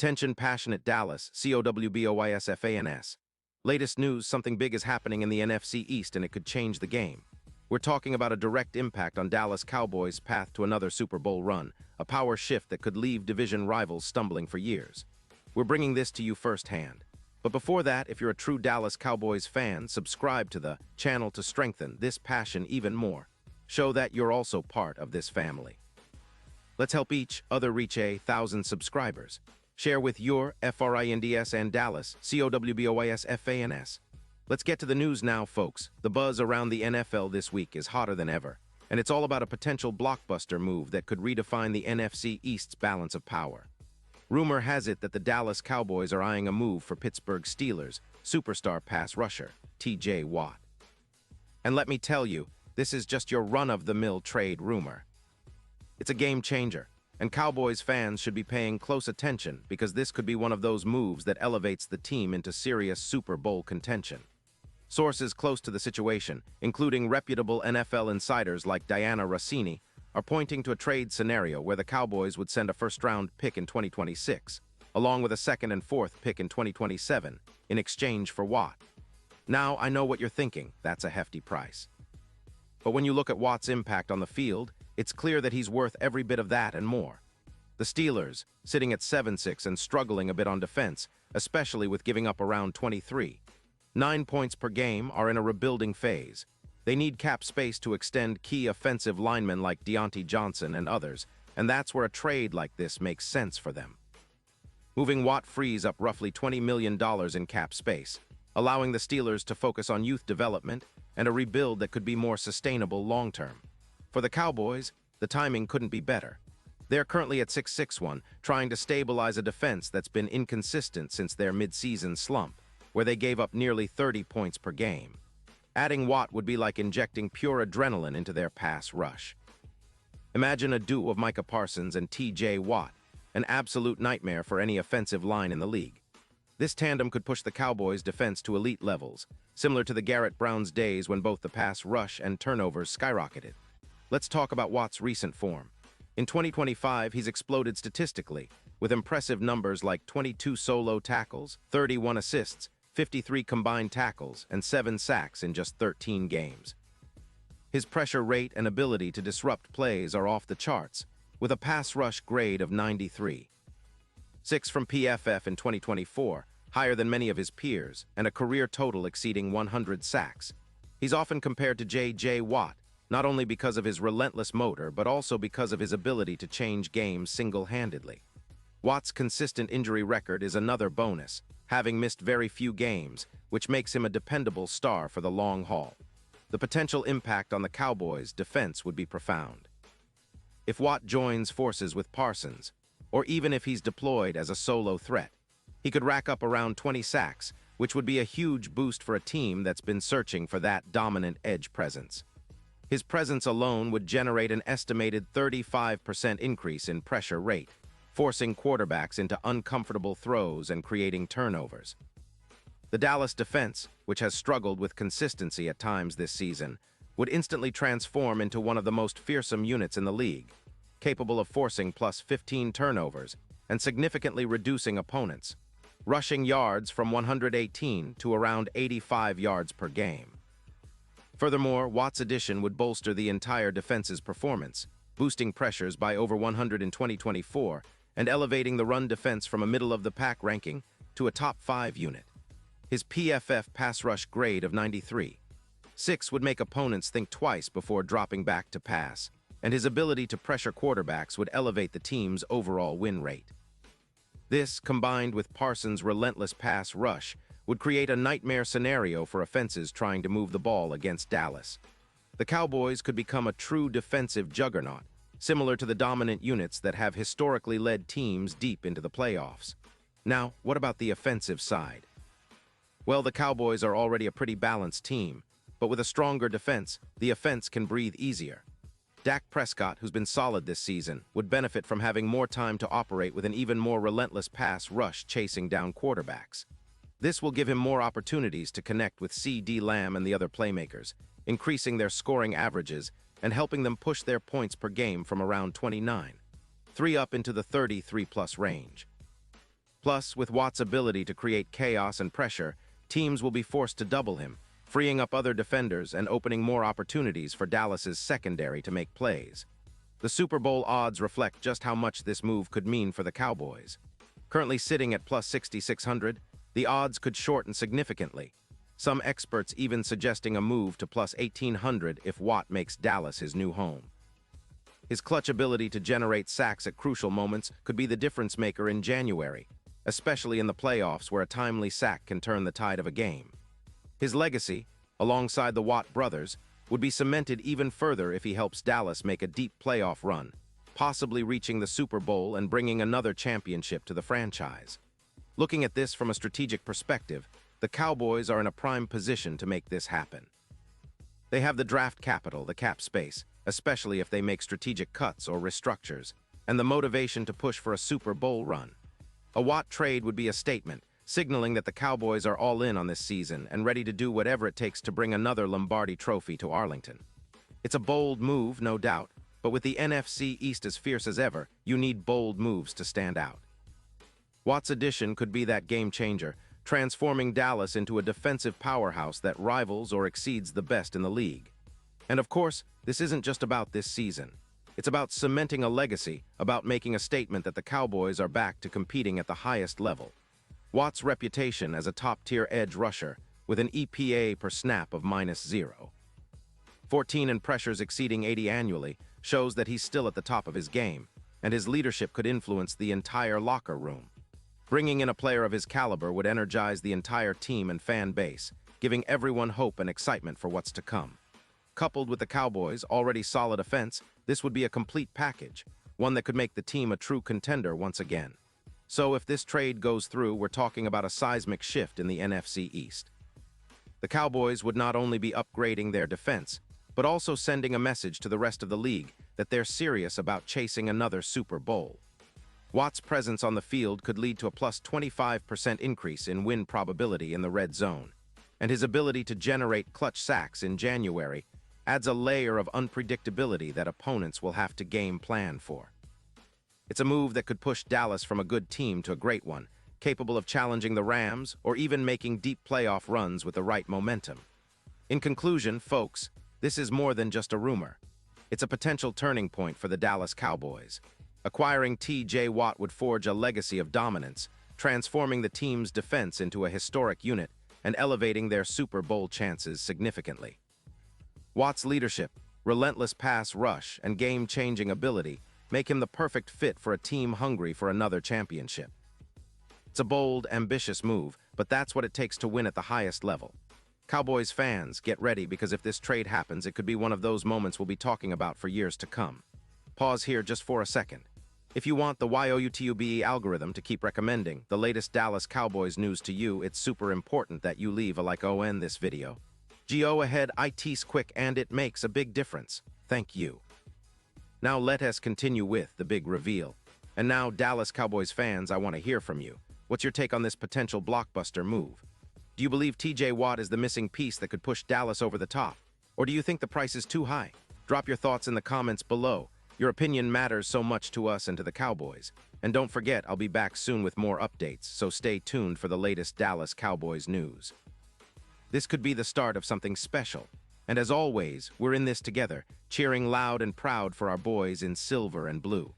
Attention passionate Dallas, Cowboys. Latest news, something big is happening in the NFC East and it could change the game. We're talking about a direct impact on Dallas Cowboys' path to another Super Bowl run, a power shift that could leave division rivals stumbling for years. We're bringing this to you firsthand. But before that, if you're a true Dallas Cowboys fan, subscribe to the channel to strengthen this passion even more. Show that you're also part of this family. Let's help each other reach 1,000 subscribers. Share with your friends and Dallas, Cowboys. Let's get to the news now, folks. The buzz around the NFL this week is hotter than ever, and it's all about a potential blockbuster move that could redefine the NFC East's balance of power. Rumor has it that the Dallas Cowboys are eyeing a move for Pittsburgh Steelers superstar pass rusher, T.J. Watt. And let me tell you, this is just your run-of-the-mill trade rumor. It's a game changer, and Cowboys fans should be paying close attention because this could be one of those moves that elevates the team into serious Super Bowl contention. Sources close to the situation, including reputable NFL insiders like Diana Rossini, are pointing to a trade scenario where the Cowboys would send a first-round pick in 2026, along with a second and fourth pick in 2027, in exchange for Watt. Now, I know what you're thinking, that's a hefty price. But when you look at Watt's impact on the field, it's clear that he's worth every bit of that and more. The Steelers, sitting at 7-6 and struggling a bit on defense, especially with giving up around 23. 9 points per game, are in a rebuilding phase. They need cap space to extend key offensive linemen like Deontay Johnson and others, and that's where a trade like this makes sense for them. Moving Watt frees up roughly $20 million in cap space, allowing the Steelers to focus on youth development and a rebuild that could be more sustainable long-term. For the Cowboys, the timing couldn't be better. They're currently at 6-6-1, trying to stabilize a defense that's been inconsistent since their mid-season slump, where they gave up nearly 30 points per game. Adding Watt would be like injecting pure adrenaline into their pass rush. Imagine a duo of Micah Parsons and T.J. Watt, an absolute nightmare for any offensive line in the league. This tandem could push the Cowboys' defense to elite levels, similar to the Garrett Browns days when both the pass rush and turnovers skyrocketed. Let's talk about Watt's recent form. In 2025, he's exploded statistically, with impressive numbers like 22 solo tackles, 31 assists, 53 combined tackles, and 7 sacks in just 13 games. His pressure rate and ability to disrupt plays are off the charts, with a pass rush grade of 93. 6 from PFF in 2024, higher than many of his peers, and a career total exceeding 100 sacks. He's often compared to J.J. Watt, not only because of his relentless motor, but also because of his ability to change games single-handedly. Watt's consistent injury record is another bonus, having missed very few games, which makes him a dependable star for the long haul. The potential impact on the Cowboys' defense would be profound. If Watt joins forces with Parsons, or even if he's deployed as a solo threat, he could rack up around 20 sacks, which would be a huge boost for a team that's been searching for that dominant edge presence. His presence alone would generate an estimated 35% increase in pressure rate, forcing quarterbacks into uncomfortable throws and creating turnovers. The Dallas defense, which has struggled with consistency at times this season, would instantly transform into one of the most fearsome units in the league, capable of forcing plus 15 turnovers and significantly reducing opponents, rushing yards from 118 to around 85 yards per game. Furthermore, Watt's addition would bolster the entire defense's performance, boosting pressures by over 100 in 2024 and elevating the run defense from a middle-of-the-pack ranking to a top-5 unit. His PFF pass rush grade of 93.6 would make opponents think twice before dropping back to pass, and his ability to pressure quarterbacks would elevate the team's overall win rate. This, combined with Parsons' relentless pass rush, would create a nightmare scenario for offenses trying to move the ball against Dallas. The Cowboys could become a true defensive juggernaut, similar to the dominant units that have historically led teams deep into the playoffs. Now, what about the offensive side? Well, the Cowboys are already a pretty balanced team, but with a stronger defense, the offense can breathe easier. Dak Prescott, who's been solid this season, would benefit from having more time to operate with an even more relentless pass rush chasing down quarterbacks. This will give him more opportunities to connect with C.D. Lamb and the other playmakers, increasing their scoring averages and helping them push their points per game from around 29, 3 up into the 33-plus range. Plus, with Watt's ability to create chaos and pressure, teams will be forced to double him, freeing up other defenders and opening more opportunities for Dallas's secondary to make plays. The Super Bowl odds reflect just how much this move could mean for the Cowboys. Currently sitting at plus 6,600, the odds could shorten significantly. Some experts even suggesting a move to plus 1,800 if Watt makes Dallas his new home. His clutch ability to generate sacks at crucial moments could be the difference maker in January, especially in the playoffs where a timely sack can turn the tide of a game. His legacy, alongside the Watt brothers, would be cemented even further if he helps Dallas make a deep playoff run, possibly reaching the Super Bowl and bringing another championship to the franchise. Looking at this from a strategic perspective, the Cowboys are in a prime position to make this happen. They have the draft capital, the cap space, especially if they make strategic cuts or restructures, and the motivation to push for a Super Bowl run. A Watt trade would be a statement, signaling that the Cowboys are all in on this season and ready to do whatever it takes to bring another Lombardi trophy to Arlington. It's a bold move, no doubt, but with the NFC East as fierce as ever, you need bold moves to stand out. Watt's addition could be that game changer, transforming Dallas into a defensive powerhouse that rivals or exceeds the best in the league. And of course, this isn't just about this season. It's about cementing a legacy, about making a statement that the Cowboys are back to competing at the highest level. Watt's reputation as a top-tier edge rusher, with an EPA per snap of -0. 14 and pressures exceeding 80 annually, shows that he's still at the top of his game, and his leadership could influence the entire locker room. Bringing in a player of his caliber would energize the entire team and fan base, giving everyone hope and excitement for what's to come. Coupled with the Cowboys' already solid offense, this would be a complete package, one that could make the team a true contender once again. So if this trade goes through, we're talking about a seismic shift in the NFC East. The Cowboys would not only be upgrading their defense, but also sending a message to the rest of the league that they're serious about chasing another Super Bowl. Watt's presence on the field could lead to a plus 25% increase in win probability in the red zone, and his ability to generate clutch sacks in January adds a layer of unpredictability that opponents will have to game plan for. It's a move that could push Dallas from a good team to a great one, capable of challenging the Rams or even making deep playoff runs with the right momentum. In conclusion, folks, this is more than just a rumor. It's a potential turning point for the Dallas Cowboys. Acquiring T.J. Watt would forge a legacy of dominance, transforming the team's defense into a historic unit and elevating their Super Bowl chances significantly. Watt's leadership, relentless pass rush, and game-changing ability make him the perfect fit for a team hungry for another championship. It's a bold, ambitious move, but that's what it takes to win at the highest level. Cowboys fans, get ready, because if this trade happens, it could be one of those moments we'll be talking about for years to come. Pause here just for a second. If you want the YOUTUBE algorithm to keep recommending the latest Dallas Cowboys news to you, it's super important that you leave a like on this video. Go ahead, it's quick and it makes a big difference. Thank you. Now let us continue with the big reveal. And now, Dallas Cowboys fans, I want to hear from you. What's your take on this potential blockbuster move? Do you believe T.J. Watt is the missing piece that could push Dallas over the top? Or do you think the price is too high? Drop your thoughts in the comments below. Your opinion matters so much to us and to the Cowboys. And don't forget, I'll be back soon with more updates, so stay tuned for the latest Dallas Cowboys news. This could be the start of something special. And as always, we're in this together, cheering loud and proud for our boys in silver and blue.